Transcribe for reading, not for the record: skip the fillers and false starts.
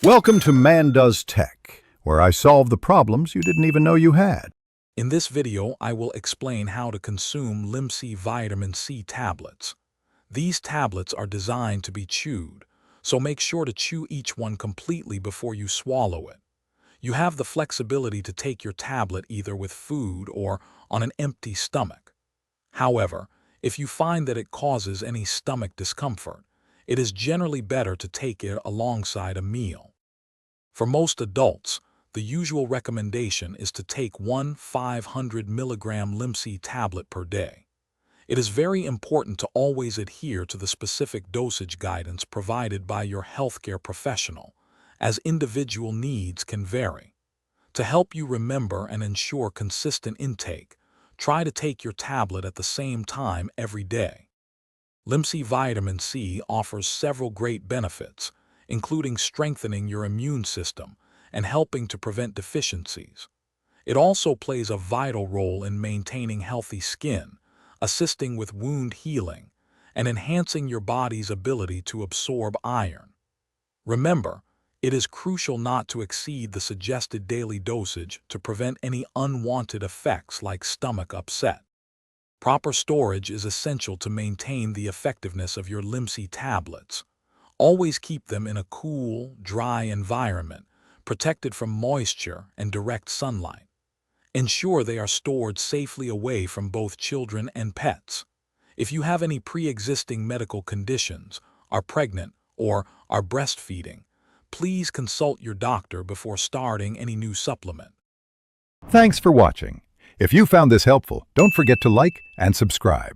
Welcome to Man Does Tech, where I solve the problems you didn't even know you had. In this video, I will explain how to consume Limcee vitamin C tablets. These tablets are designed to be chewed, so make sure to chew each one completely before you swallow it. You have the flexibility to take your tablet either with food or on an empty stomach. However, if you find that it causes any stomach discomfort, it is generally better to take it alongside a meal. For most adults, the usual recommendation is to take one 500 milligram Limcee tablet per day. It is very important to always adhere to the specific dosage guidance provided by your healthcare professional, as individual needs can vary. To help you remember and ensure consistent intake, try to take your tablet at the same time every day. Limcee vitamin C offers several great benefits, including strengthening your immune system and helping to prevent deficiencies. It also plays a vital role in maintaining healthy skin, assisting with wound healing, and enhancing your body's ability to absorb iron. Remember, it is crucial not to exceed the suggested daily dosage to prevent any unwanted effects like stomach upset. Proper storage is essential to maintain the effectiveness of your Limcee tablets. Always keep them in a cool, dry environment, protected from moisture and direct sunlight. Ensure they are stored safely away from both children and pets. If you have any pre-existing medical conditions, are pregnant, or are breastfeeding, please consult your doctor before starting any new supplement. Thanks for watching. If you found this helpful, don't forget to like and subscribe.